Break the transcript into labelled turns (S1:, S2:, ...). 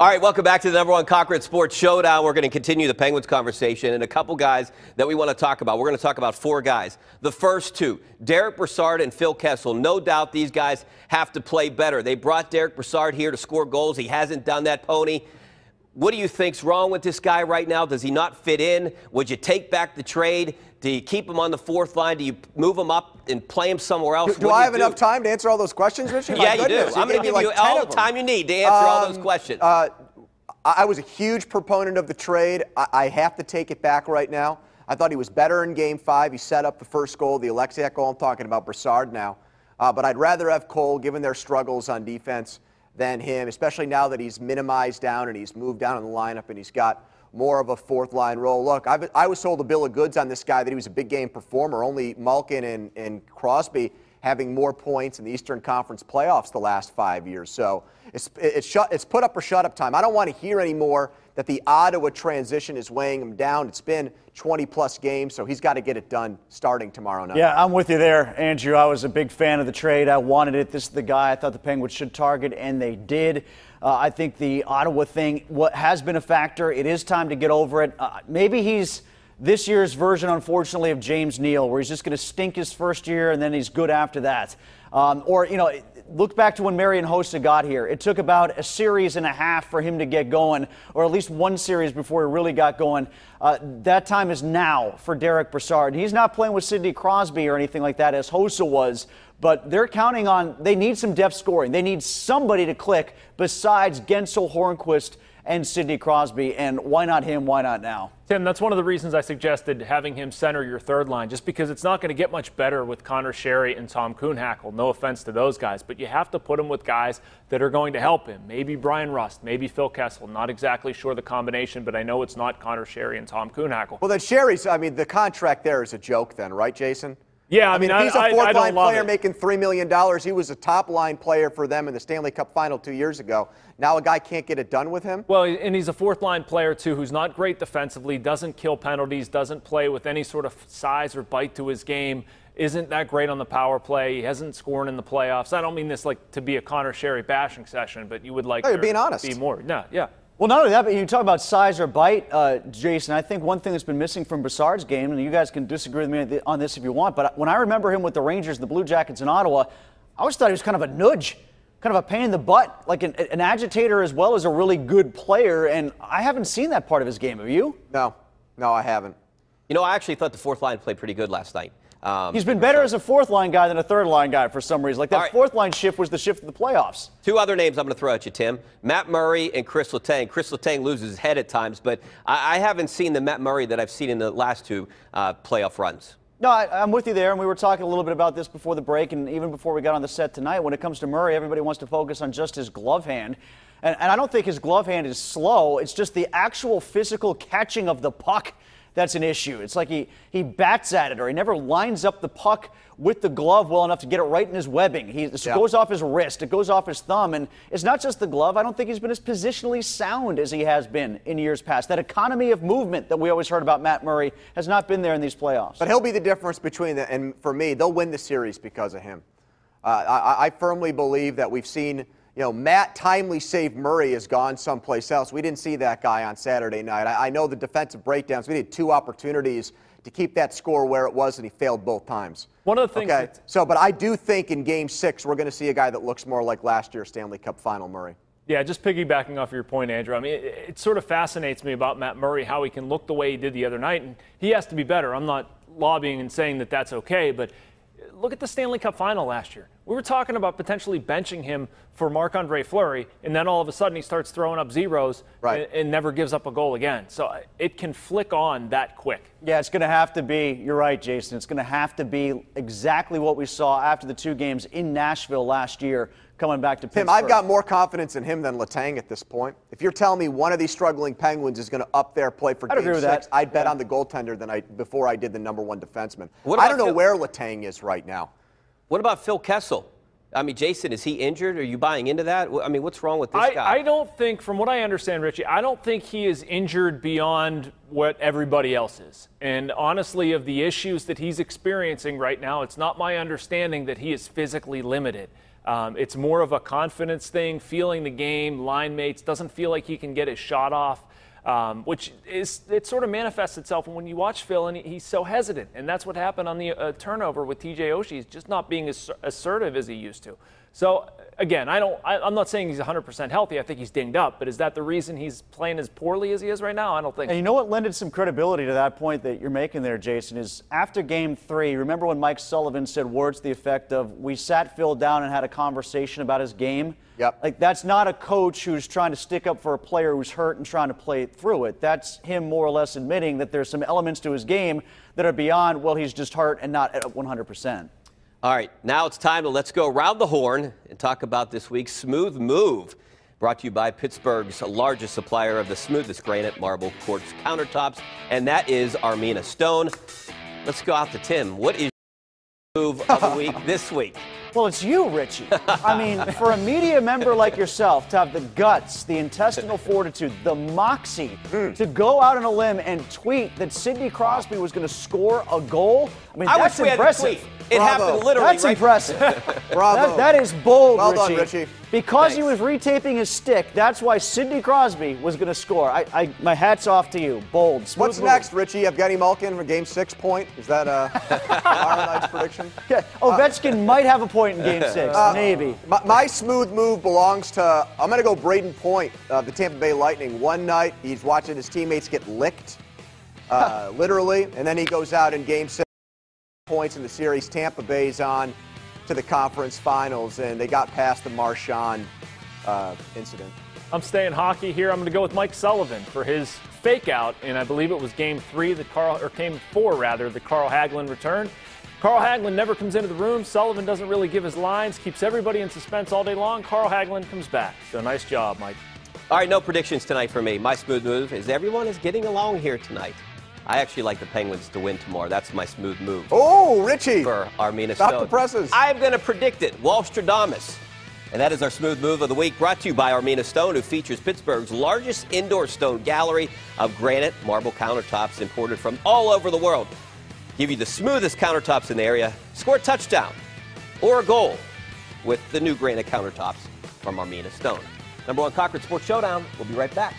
S1: All right, welcome back to the #1 Cochran Sports Showdown. We're going to continue the Penguins conversation and a couple guys that we want to talk about. We're going to talk about 4 guys. The first 2, Derek Brassard and Phil Kessel. No doubt these guys have to play better. They brought Derek Brassard here to score goals. He hasn't done that, Pony. What do you think's wrong with this guy right now? Does he not fit in? Would you take back the trade? Do you keep him on the 4th line? Do you move him up and play him somewhere else?
S2: Do I have enough time to answer all those questions, Richard?
S1: Yeah, you do. I'm going to give you all the time you need to answer all those questions.
S2: I was a huge proponent of the trade. I have to take it back right now. I thought he was better in Game 5. He set up the first goal, the Alexiak goal. I'm talking about Brassard now. But I'd rather have Cole, given their struggles on defense, than him, especially now that he's minimized down and he's moved down in the lineup and he's got more of a 4th-line role. Look, I was sold a bill of goods on this guy that he was a big-game performer. Only Malkin and Crosby having more points in the Eastern Conference playoffs the last 5 years. So it's put up or shut up time. I don't want to hear anymore that the Ottawa transition is weighing him down. It's been 20-plus games, so he's got to get it done starting tomorrow night.
S3: Yeah, I'm with you there, Andrew. I was a big fan of the trade. I wanted it. This is the guy I thought the Penguins should target, and they did. I think the Ottawa thing has been a factor. It is time to get over it. Maybe he's this year's version, unfortunately, of James Neal, where he's just going to stink his first year and then he's good after that. Or, you know, look back to when Marian Hossa got here. It took about a series and a half for him to get going, or at least one series before he really got going. That time is now for Derek Brassard. He's not playing with Sidney Crosby or anything like that, as Hossa was, but they're counting on, they need some depth scoring. They need somebody to click besides Gensel, Hornquist, and Sidney Crosby, and why not him, why not now?
S4: Tim, that's one of the reasons I suggested having him center your 3rd line, just because it's not going to get much better with Connor Sherry and Tom Kuhnhackl. No offense to those guys, but you have to put him with guys that are going to help him. Maybe Brian Rust, maybe Phil Kessel. Not exactly sure the combination, but I know it's not Connor Sherry and Tom Kuhnhackl.
S2: Well, then Sherry's, I mean, the contract there is a joke then, right, Jason?
S4: Yeah,
S2: I mean, if he's a 4th-line player making $3 million, he was a top-line player for them in the Stanley Cup Final 2 years ago. Now a guy can't get it done with him?
S4: Well, and he's a 4th-line player, too, who's not great defensively, doesn't kill penalties, doesn't play with any sort of size or bite to his game, isn't that great on the power play. He hasn't scored in the playoffs. I don't mean this like to be a Connor Sherry bashing session, but you would like
S2: you're being honest.
S4: Be more. No, yeah.
S3: Well, not only that, but you talk about size or bite, Jason. I think one thing that's been missing from Brassard's game, and you guys can disagree with me on this if you want, but when I remember him with the Rangers and the Blue Jackets in Ottawa, I always thought he was kind of a nudge, kind of a pain in the butt, like an agitator as well as a really good player, and I haven't seen that part of his game. Have you?
S2: No, I haven't.
S1: You know, I actually thought the 4th line played pretty good last night.
S3: He's been better as a 4th-line guy than a 3rd-line guy for some reason. Like that 4th-line shift was the shift of the playoffs.
S1: 2 other names I'm going to throw at you, Tim. Matt Murray and Chris Letang. Chris Letang loses his head at times, but I haven't seen the Matt Murray that I've seen in the last 2 playoff runs.
S3: No, I'm with you there, and we were talking a little bit about this before the break and even before we got on the set tonight. When it comes to Murray, everybody wants to focus on just his glove hand. And I don't think his glove hand is slow. It's just the actual physical catching of the puck that's an issue. It's like he bats at it, or he never lines up the puck with the glove well enough to get it right in his webbing. It goes off his wrist, it goes off his thumb, and it's not just the glove. I don't think he's been as positionally sound as he has been in years past. That economy of movement that we always heard about Matt Murray has not been there in these playoffs.
S2: But he'll be the difference between them, and for me, they'll win the series because of him. I firmly believe that we've seen, you know, Matt timely save Murray has gone someplace else. We didn't see that guy on Saturday night. I know the defensive breakdowns. We had 2 opportunities to keep that score where it was, and he failed both times.
S4: One of the things.
S2: Okay, but I do think in Game 6 we're going to see a guy that looks more like last year's Stanley Cup Final Murray.
S4: Yeah, just piggybacking off your point, Andrew. I mean, it sort of fascinates me about Matt Murray, how he can look the way he did the other night, and he has to be better. I'm not lobbying and saying that that's okay, but look at the Stanley Cup Final last year. We were talking about potentially benching him for Marc-Andre Fleury, and then all of a sudden he starts throwing up zeros and never gives up a goal again. So it can flick on that quick.
S3: Yeah, it's going to have to be, you're right, Jason, it's going to have to be exactly what we saw after the 2 games in Nashville last year coming back to Pittsburgh.
S2: Tim, I've got more confidence in him than Letang at this point. If you're telling me one of these struggling Penguins is going to up their play for Game 6, I'd bet on the goaltender before I did the #1 defenseman. I don't know where Letang is right now.
S1: What about Phil Kessel? I mean, Jason, is he injured? Are you buying into that? I mean, what's wrong with this guy?
S4: I don't think, from what I understand, Richie, I don't think he is injured beyond what everybody else is. And honestly, of the issues that he's experiencing right now, it's not my understanding that he is physically limited. It's more of a confidence thing, feeling the game, line mates, doesn't feel like he can get his shot off, which it sort of manifests itself when you watch Phil and he's so hesitant. And that's what happened on the turnover with TJ Oshie. He's just not being as assertive as he used to. So, again, I'm not saying he's 100% healthy. I think he's dinged up. But is that the reason he's playing as poorly as he is right now? I don't think so.
S3: And you know what lended some credibility to that point that you're making there, Jason, is after Game 3, remember when Mike Sullivan said words to the effect of, we sat Phil down and had a conversation about his game?
S2: Yep.
S3: Like, that's not a coach who's trying to stick up for a player who's hurt and trying to play through it. That's him more or less admitting that there's some elements to his game that are beyond, well, he's just hurt and not at 100%.
S1: All right, now it's time to let's go around the horn and talk about this week's Smooth Move. Brought to you by Pittsburgh's largest supplier of the smoothest granite marble quartz countertops, and that is Armina Stone. Let's go out to Tim. What is your move of the week this week?
S3: Well, it's you, Richie. I mean, for a media member like yourself to have the guts, the intestinal fortitude, the moxie to go out on a limb and tweet that Sidney Crosby was going to score a goal, I mean, that's impressive.
S1: It happened literally.
S3: That's impressive.
S2: Bravo.
S3: That is bold,
S2: well
S3: Richie.
S2: done, Richie.
S3: Because
S1: Thanks.
S3: he was retaping his stick, that's why Sidney Crosby was going to score. My hat's off to you. Bold. Smooth
S2: What's
S3: move.
S2: next, Richie? Evgeny Malkin for Game 6 point? Is that tomorrow night's prediction?
S3: Okay. Ovechkin might have a point in Game 6, maybe.
S2: My smooth move belongs to, I'm going to go Braden Point of the Tampa Bay Lightning. One night, he's watching his teammates get licked, literally, and then he goes out in Game 6 points in the series. Tampa Bay's on to the conference finals, and they got past the Marchand incident.
S4: I'm staying hockey here. I'm going to go with Mike Sullivan for his fake out, and I believe it was Game 4 that Carl Hagelin returned. Carl Hagelin never comes into the room. Sullivan doesn't really give his lines, keeps everybody in suspense all day long. Carl Hagelin comes back. So nice job, Mike.
S1: All right, no predictions tonight for me. My smooth move is everyone is getting along here tonight. I actually like the Penguins to win tomorrow. That's my smooth move.
S2: Oh, Richie.
S1: For Armina
S2: Stop
S1: Stone.
S2: the presses.
S1: I'm going to predict it. Walstradamus. And that is our smooth move of the week, brought to you by Armina Stone, who features Pittsburgh's largest indoor stone gallery of granite marble countertops imported from all over the world. Give you the smoothest countertops in the area. Score a touchdown or a goal with the new granite countertops from Armina Stone. #1 Cochran Sports Showdown. We'll be right back.